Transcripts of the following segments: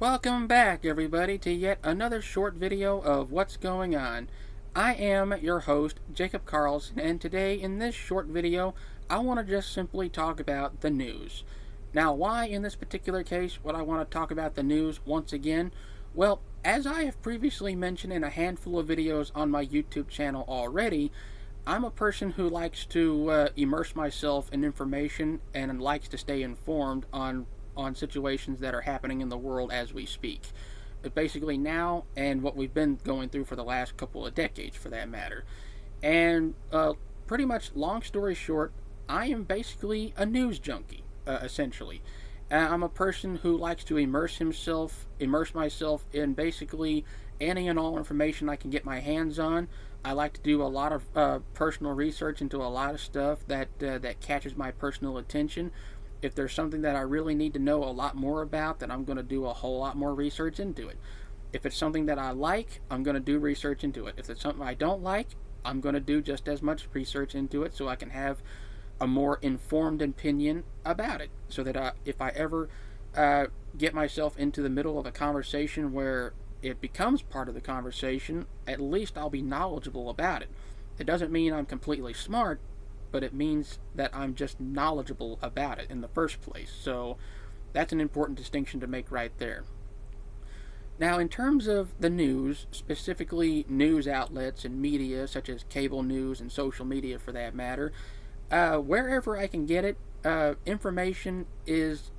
Welcome back, everybody, to yet another short video of what's going on. I am your host, Jacob Carlson, and today in this short video, I want to just simply talk about the news. Now, why in this particular case would I want to talk about the news once again? Well, as I have previously mentioned in a handful of videos on my YouTube channel already, I'm a person who likes to immerse myself in information and likes to stay informed on situations that are happening in the world as we speak. But basically now, and what we've been going through for the last couple of decades for that matter. And pretty much, long story short, I am basically a news junkie, essentially. I'm a person who likes to immerse myself in basically any and all information I can get my hands on. I like to do a lot of personal research into a lot of stuff that catches my personal attention. If there's something that I really need to know a lot more about, then I'm going to do a whole lot more research into it. If it's something that I like, I'm going to do research into it. If it's something I don't like, I'm going to do just as much research into it so I can have a more informed opinion about it. So that if I ever get myself into the middle of a conversation where it becomes part of the conversation, at least I'll be knowledgeable about it. It doesn't mean I'm completely smart, but it means that I'm just knowledgeable about it in the first place. So that's an important distinction to make right there. Now, in terms of the news, specifically news outlets and media such as cable news and social media for that matter, wherever I can get it, information is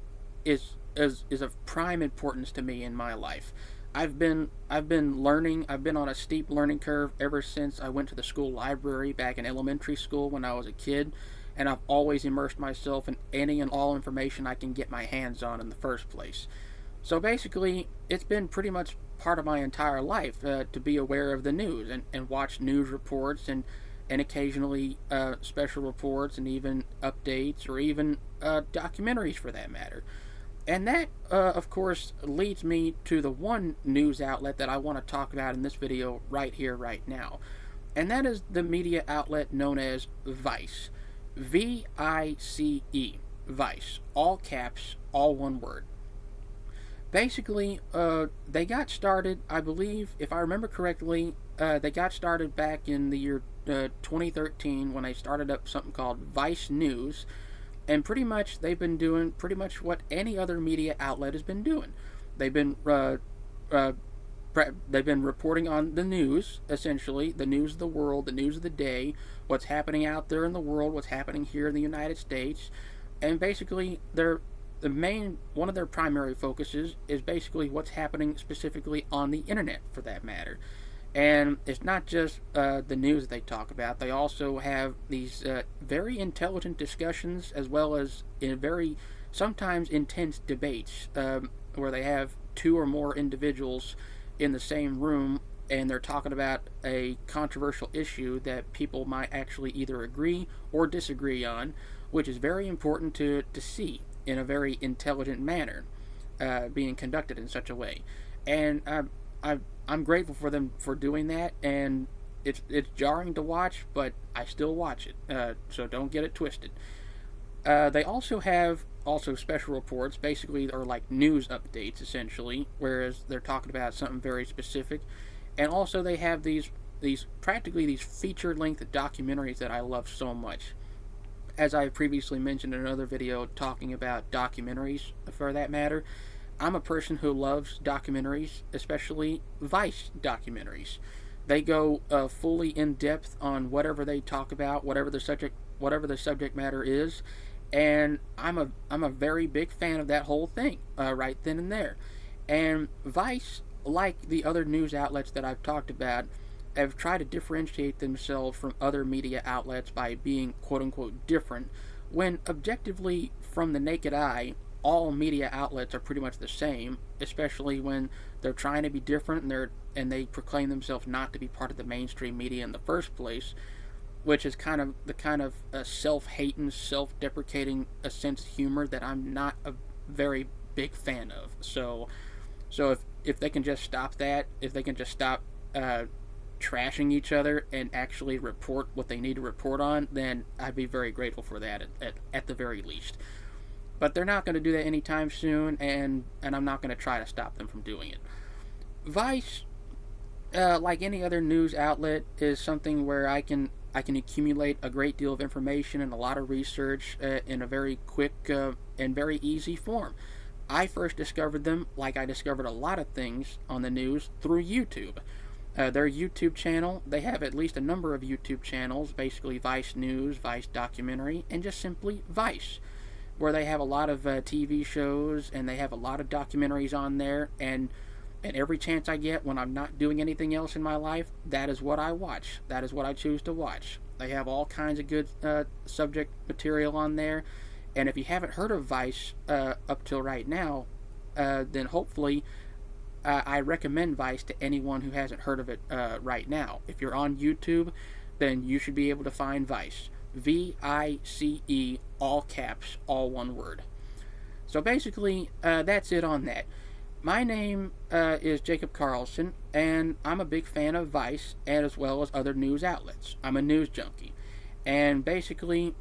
of prime importance to me in my life. I've been learning. I've been on a steep learning curve ever since I went to the school library back in elementary school when I was a kid, and I've always immersed myself in any and all information I can get my hands on in the first place. So basically, it's been pretty much part of my entire life to be aware of the news and watch news reports and occasionally special reports and even updates or even documentaries for that matter. And that, of course, leads me to the one news outlet that I want to talk about in this video right here, right now. And that is the media outlet known as Vice. V-I-C-E. Vice. All caps, all one word. Basically, they got started, I believe, if I remember correctly, they got started back in the year 2013 when they started up something called Vice News. And pretty much they've been doing pretty much what any other media outlet has been doing. They've been reporting on the news, essentially, the news of the world, the news of the day, what's happening out there in the world, what's happening here in the United States, and basically one of their primary focuses is basically what's happening specifically on the internet, for that matter. And it's not just the news that they talk about. They also have these very intelligent discussions as well as in very sometimes intense debates where they have two or more individuals in the same room and they're talking about a controversial issue that people might actually either agree or disagree on, which is very important to see in a very intelligent manner being conducted in such a way. And I'm grateful for them for doing that, and it's jarring to watch, but I still watch it, so don't get it twisted. They also have special reports, basically, or like news updates, essentially, whereas they're talking about something very specific. And also they have these feature-length documentaries that I love so much. As I previously mentioned in another video talking about documentaries, for that matter, I'm a person who loves documentaries, especially Vice documentaries. They go fully in depth on whatever they talk about, whatever the subject matter is, and I'm a very big fan of that whole thing right then and there. And Vice, like the other news outlets that I've talked about, have tried to differentiate themselves from other media outlets by being quote-unquote different, when objectively, from the naked eye, all media outlets are pretty much the same, especially when they're trying to be different and they proclaim themselves not to be part of the mainstream media in the first place, which is kind of a self-hating, self-deprecating a sense of humor that I'm not a very big fan of. So if they can just stop that, if they can just stop trashing each other and actually report what they need to report on, then I'd be very grateful for that at the very least. but they're not going to do that anytime soon, and I'm not going to try to stop them from doing it. Vice, like any other news outlet, is something where I can accumulate a great deal of information and a lot of research in a very quick and very easy form. I first discovered them, like I discovered a lot of things on the news, through YouTube. Their YouTube channel, they have at least a number of YouTube channels, basically Vice News, Vice Documentary, and just simply Vice, where they have a lot of TV shows and they have a lot of documentaries on there, and every chance I get when I'm not doing anything else in my life, that is what I watch. That is what I choose to watch. They have all kinds of good subject material on there, and if you haven't heard of Vice up till right now, then hopefully I recommend Vice to anyone who hasn't heard of it right now. If you're on YouTube, then you should be able to find Vice. VICE, all caps, all one word. So basically, that's it on that. My name is Jacob Carlson, and I'm a big fan of Vice, and as well as other news outlets. I'm a news junkie. And basically,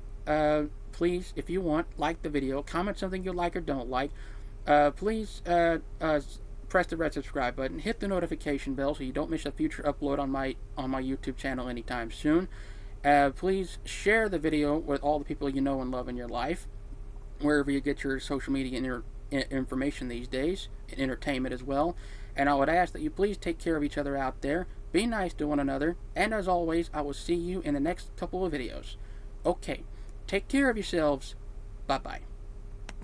please, if you want, like the video, comment something you like or don't like. Please press the red subscribe button, hit the notification bell so you don't miss a future upload on my YouTube channel anytime soon. Please share the video with all the people you know and love in your life, wherever you get your social media and information these days, and entertainment as well. And I would ask that you please take care of each other out there, be nice to one another, and as always, I will see you in the next couple of videos. Okay, take care of yourselves. Bye-bye.